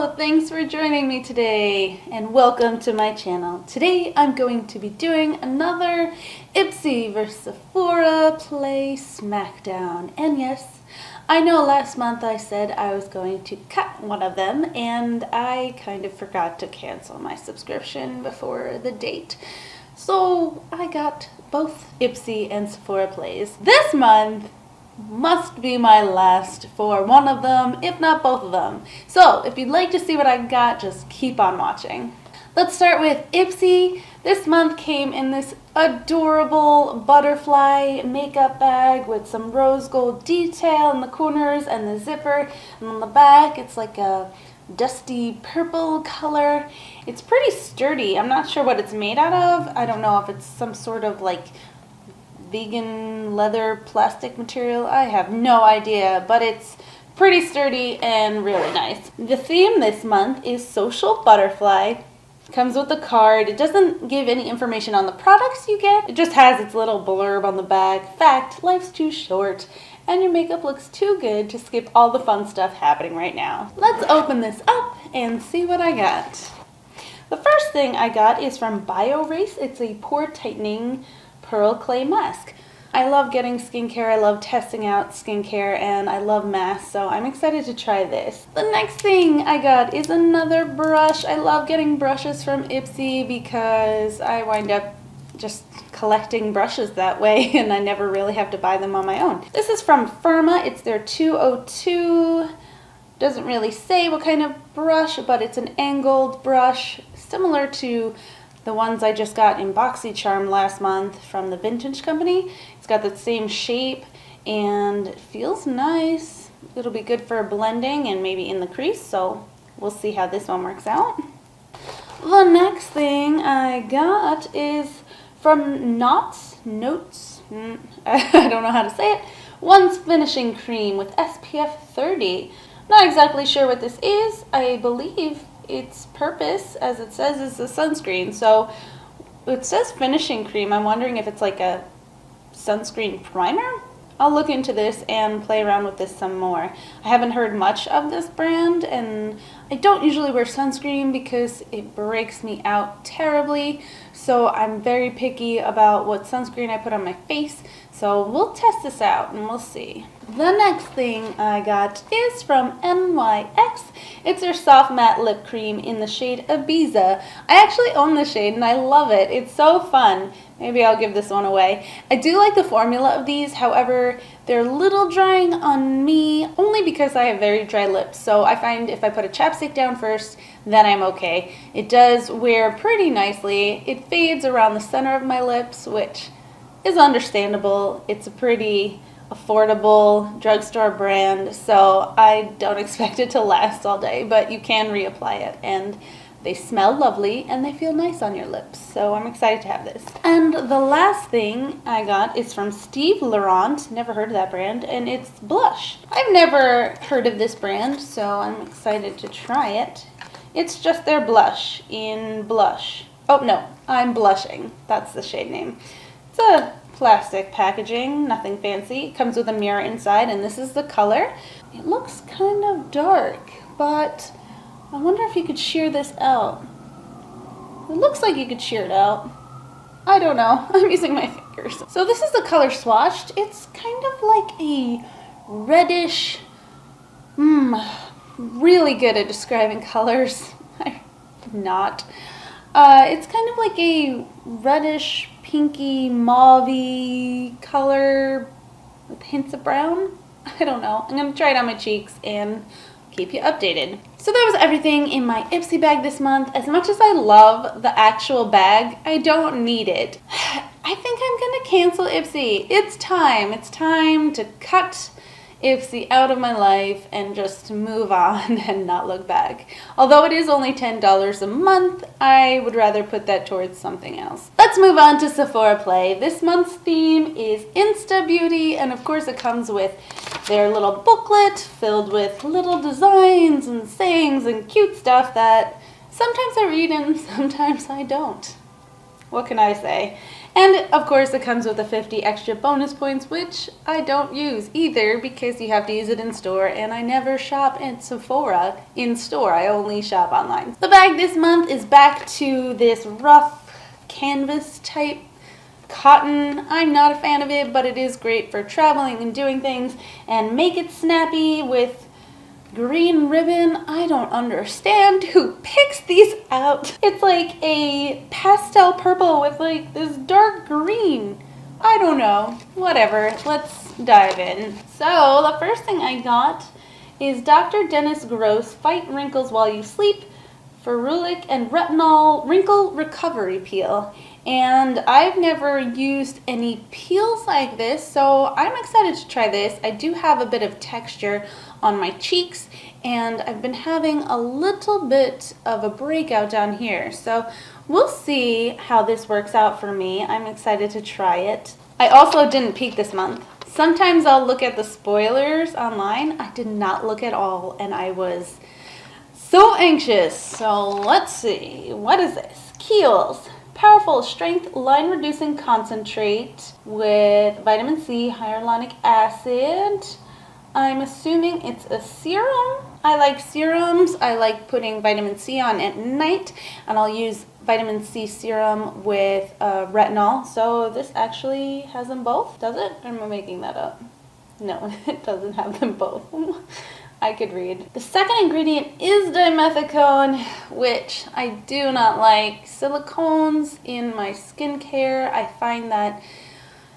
Hello, thanks for joining me today and welcome to my channel. Today I'm going to be doing another Ipsy vs Sephora Play Smackdown. And yes, I know last month I said I was going to cut one of them and I kind of forgot to cancel my subscription before the date. So I got both Ipsy and Sephora Plays. This month must be my last for one of them, if not both of them. So if you'd like to see what I got, just keep on watching. Let's start with Ipsy. This month came in this adorable butterfly makeup bag with some rose gold detail in the corners and the zipper, and on the back it's like a dusty purple color. It's pretty sturdy. I'm not sure what it's made out of. I don't know if it's some sort of like vegan leather plastic material. I have no idea, but it's pretty sturdy and really nice. The theme this month is Social Butterfly. Comes with a card. It doesn't give any information on the products you get. It just has its little blurb on the back. Fact, life's too short and your makeup looks too good to skip all the fun stuff happening right now. Let's open this up and see what I got. The first thing I got is from BioRace. It's a pore tightening pearl clay mask. I love getting skincare, I love testing out skincare, and I love masks, so I'm excited to try this. The next thing I got is another brush. I love getting brushes from Ipsy because I wind up just collecting brushes that way and I never really have to buy them on my own. This is from Firma. It's their 202. Doesn't really say what kind of brush, but it's an angled brush similar to the ones I just got in BoxyCharm last month from the Vintage Company. It's got the same shape and it feels nice. It'll be good for blending and maybe in the crease, so we'll see how this one works out. The next thing I got is from Notes. I don't know how to say it. One's Finishing Cream with SPF 30. Not exactly sure what this is. I believe its purpose, as it says, is a sunscreen. So it says finishing cream. I'm wondering if it's like a sunscreen primer. I'll look into this and play around with this some more. I haven't heard much of this brand, and I don't usually wear sunscreen because it breaks me out terribly. So I'm very picky about what sunscreen I put on my face. So we'll test this out and we'll see. The next thing I got is from NYX. It's their soft matte lip cream in the shade Ibiza. I actually own the shade and I love it. It's so fun. Maybe I'll give this one away. I do like the formula of these, however, they're a little drying on me, only because I have very dry lips. So I find if I put a chapstick down first, then I'm okay. It does wear pretty nicely. It fades around the center of my lips, which is understandable. It's a pretty affordable drugstore brand, so I don't expect it to last all day, but you can reapply it, and they smell lovely and they feel nice on your lips, so I'm excited to have this. And the last thing I got is from Steve Laurent. Never heard of that brand, and it's blush. I've never heard of this brand, so I'm excited to try it. It's just their blush in Blush. Oh no, I'm Blushing. That's the shade name. It's a plastic packaging, nothing fancy. It comes with a mirror inside, and this is the color. It looks kind of dark, but I wonder if you could sheer this out. It looks like you could sheer it out. I don't know. I'm using my fingers. So this is the color swatched. It's kind of like a reddish, really good at describing colors. I'm not. It's kind of like a reddish, pinky, mauve-y color with hints of brown. I don't know. I'm going to try it on my cheeks and keep you updated. So that was everything in my Ipsy bag this month. As much as I love the actual bag, I don't need it. I think I'm going to cancel Ipsy. It's time. It's time to cut Ipsy out of my life and just move on and not look back. Although it is only $10 a month, I would rather put that towards something else. Let's move on to Sephora Play. This month's theme is Insta Beauty, and of course it comes with their little booklet filled with little designs and sayings and cute stuff that sometimes I read and sometimes I don't. What can I say? And of course it comes with the 50 extra bonus points, which I don't use either because you have to use it in store, and I never shop at Sephora in store. I only shop online. The bag this month is back to this rough canvas type cotton. I'm not a fan of it, but it is great for traveling and doing things. And Make It Snappy with green ribbon. I don't understand who picks these out. It's like a pastel purple with like this dark green. I don't know. Whatever. Let's dive in. So the first thing I got is Dr. Dennis Gross Fight Wrinkles While You Sleep Ferulic and Retinol Wrinkle Recovery Peel. And I've never used any peels like this, so I'm excited to try this. I do have a bit of texture on my cheeks, and I've been having a little bit of a breakout down here. So we'll see how this works out for me. I'm excited to try it. I also didn't peek this month. Sometimes I'll look at the spoilers online. I did not look at all, and I was so anxious. So let's see. What is this? Kiehl's Powerful Strength Line Reducing Concentrate with vitamin C, hyaluronic acid. I'm assuming it's a serum. I like serums. I like putting vitamin C on at night, and I'll use vitamin C serum with retinol. So this actually has them both, does it? Or am I making that up? No, it doesn't have them both. I could read. The second ingredient is dimethicone, which I do not like. Silicones in my skincare, I find that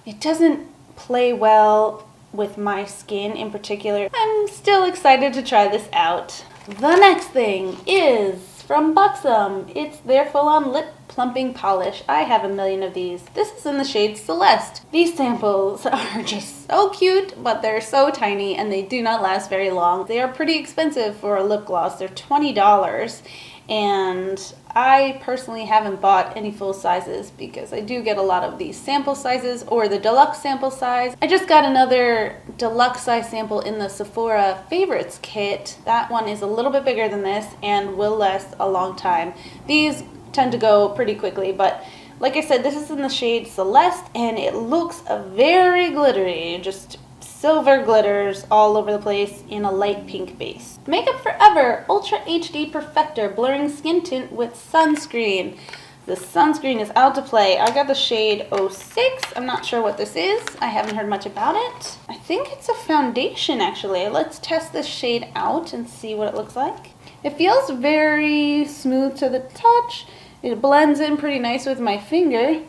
it doesn't play well with my skin in particular. I'm still excited to try this out. The next thing is from Buxom. It's their full-on lip plumping polish. I have a million of these. This is in the shade Celeste. These samples are just so cute, but they're so tiny and they do not last very long. They are pretty expensive for a lip gloss. They're $20, and I personally haven't bought any full sizes because I do get a lot of these sample sizes or the deluxe sample size. I just got another deluxe size sample in the Sephora Favorites kit. That one is a little bit bigger than this and will last a long time. These tend to go pretty quickly, but like I said, this is in the shade Celeste, and it looks very glittery, just silver glitters all over the place in a light pink base. Makeup Forever Ultra HD Perfector Blurring Skin Tint with Sunscreen. The sunscreen is out to play. I got the shade 06. I'm not sure what this is. I haven't heard much about it. I think it's a foundation, actually. Let's test this shade out and see what it looks like. It feels very smooth to the touch. It blends in pretty nice with my finger.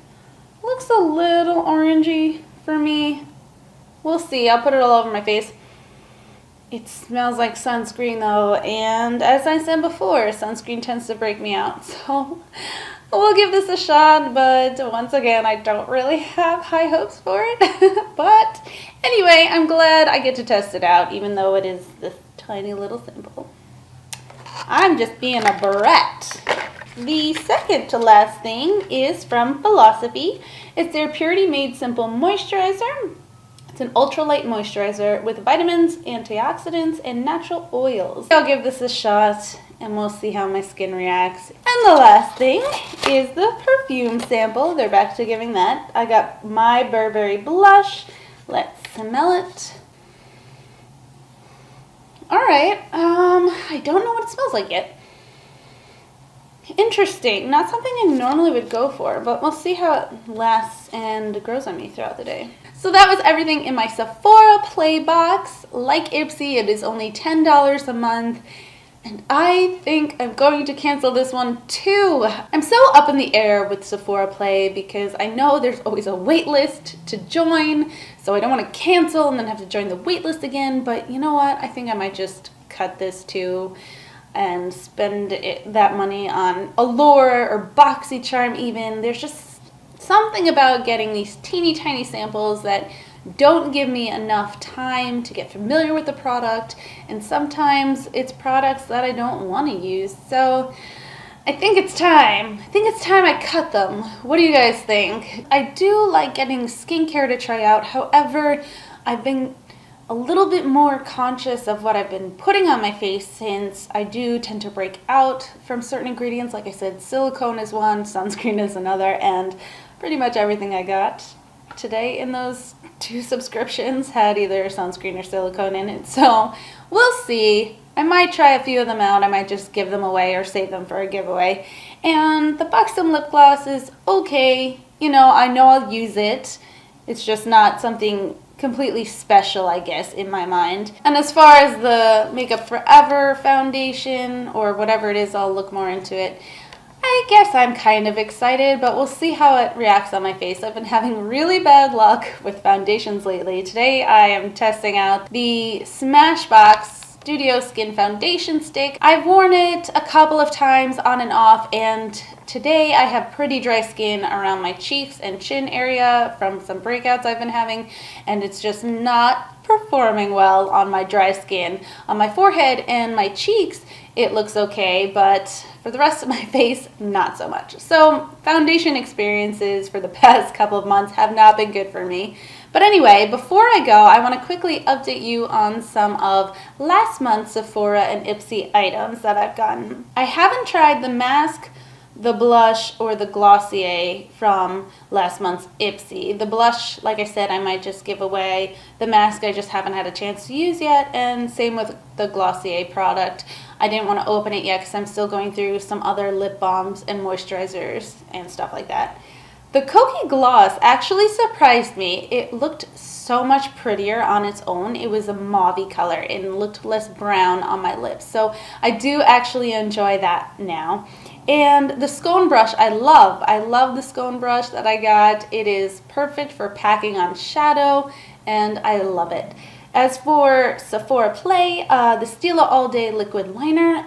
Looks a little orangey for me. We'll see. I'll put it all over my face. It smells like sunscreen though, and as I said before, sunscreen tends to break me out. So we'll give this a shot, but once again, I don't really have high hopes for it. But anyway, I'm glad I get to test it out, even though it is this tiny little sample. I'm just being a brat. The second to last thing is from Philosophy. It's their Purity Made Simple Moisturizer. It's an ultralight moisturizer with vitamins, antioxidants, and natural oils. I'll give this a shot and we'll see how my skin reacts. And the last thing is the perfume sample. They're back to giving that. I got my Burberry blush. Let's smell it. Alright, I don't know what it smells like yet. Interesting. Not something I normally would go for, but we'll see how it lasts and grows on me throughout the day. So that was everything in my Sephora Play box. Like Ipsy, it is only $10 a month, and I think I'm going to cancel this one too. I'm so up in the air with Sephora Play because I know there's always a wait list to join, so I don't want to cancel and then have to join the wait list again, but you know what? I think I might just cut this too and spend that money on Allure or BoxyCharm even. There's just something about getting these teeny tiny samples that don't give me enough time to get familiar with the product, and sometimes it's products that I don't want to use. So I think it's time. I cut them. What do you guys think? I do like getting skincare to try out. However, I've been a little bit more conscious of what I've been putting on my face, since I do tend to break out from certain ingredients. Like I said, silicone is one, sunscreen is another, and pretty much everything I got today in those 2 subscriptions had either sunscreen or silicone in it. So we'll see. I might try a few of them out. I might just give them away or save them for a giveaway. And the Buxom lip gloss is okay. You know I'll use it. It's just not something completely special, I guess, in my mind. And as far as the Makeup Forever foundation, or whatever it is, I'll look more into it. I guess I'm kind of excited, but we'll see how it reacts on my face. I've been having really bad luck with foundations lately. Today I am testing out the Smashbox Studio Skin Foundation Stick. I've worn it a couple of times on and off, and today I have pretty dry skin around my cheeks and chin area from some breakouts I've been having, and it's just not performing well on my dry skin. On my forehead and my cheeks, it looks okay, but for the rest of my face, not so much. So foundation experiences for the past couple of months have not been good for me. But anyway, before I go, I want to quickly update you on some of last month's Sephora and Ipsy items that I've gotten. I haven't tried the mask, the blush, or the Glossier from last month's Ipsy. The blush, like I said, I might just give away. The mask I just haven't had a chance to use yet, and same with the Glossier product. I didn't want to open it yet because I'm still going through some other lip balms and moisturizers and stuff like that. The Kokie gloss actually surprised me. It looked so much prettier on its own. It was a mauve-y color and looked less brown on my lips. So I do actually enjoy that now. And the scone brush I love. I love the scone brush that I got. It is perfect for packing on shadow, and I love it. As for Sephora Play, the Stila All Day Liquid Liner,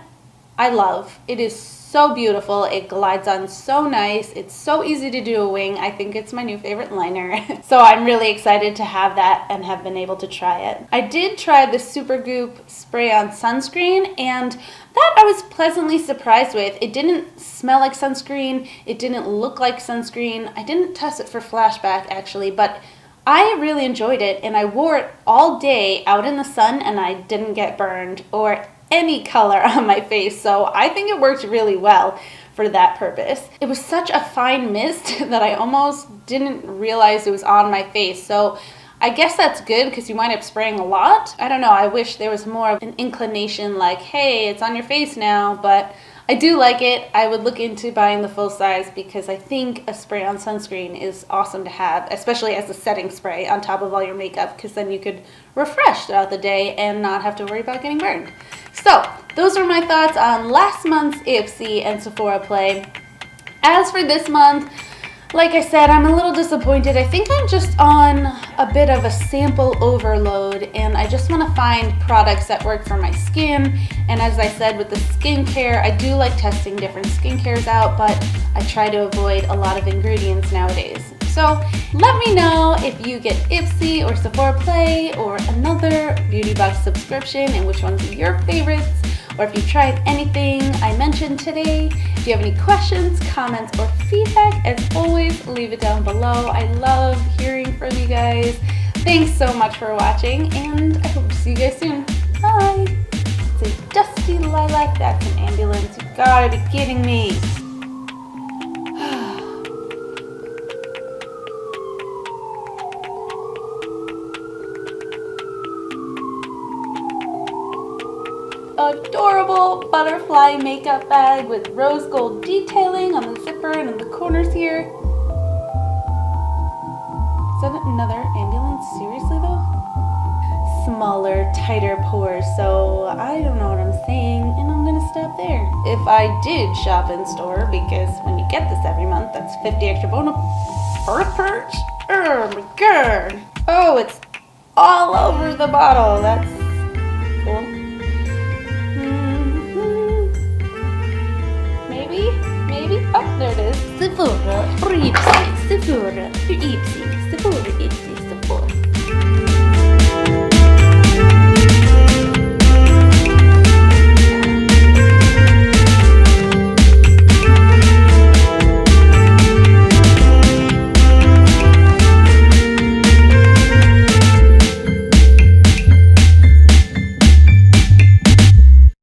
I love. It is so beautiful. It glides on so nice. It's so easy to do a wing. I think it's my new favorite liner. So I'm really excited to have that and have been able to try it. I did try the Supergoop spray-on sunscreen, and that I was pleasantly surprised with. It didn't smell like sunscreen. It didn't look like sunscreen. I didn't test it for flashback actually, but I really enjoyed it, and I wore it all day out in the sun, and I didn't get burned or any color on my face, so I think it worked really well for that purpose. It was such a fine mist that I almost didn't realize it was on my face, so I guess that's good because you wind up spraying a lot. I don't know, I wish there was more of an inclination like, hey, it's on your face now, but I do like it. I would look into buying the full size because I think a spray-on sunscreen is awesome to have, especially as a setting spray on top of all your makeup, because then you could refresh throughout the day and not have to worry about getting burned. So, those are my thoughts on last month's Ipsy and Sephora Play. As for this month, like I said, I'm a little disappointed. I think I'm just on a bit of a sample overload, and I just want to find products that work for my skin. And as I said with the skincare, I do like testing different skincares out, but I try to avoid a lot of ingredients nowadays. So let me know if you get Ipsy or Sephora Play or another beauty box subscription and which ones are your favorites, or if you tried anything I mentioned today. If you have any questions, comments, or feedback, as always, leave it down below. I love hearing from you guys. Thanks so much for watching, and I hope to see you guys soon. Bye! It's a dusty lilac. That's an ambulance. You gotta be kidding me. Adorable butterfly makeup bag with rose gold detailing on the zipper and in the corners here. Is that another ambulance? Seriously though? Smaller, tighter pores, so I don't know what I'm saying, and I'm gonna stop there. If I did shop in store, because when you get this every month, that's 50 extra bonus birth perch. Oh my god. Oh, it's all over the bottle. That's cool. Maybe? Oh, there it is. Sephora for Ipsy, Sephora for Ipsy, Sephora, Ipsy, Sephora.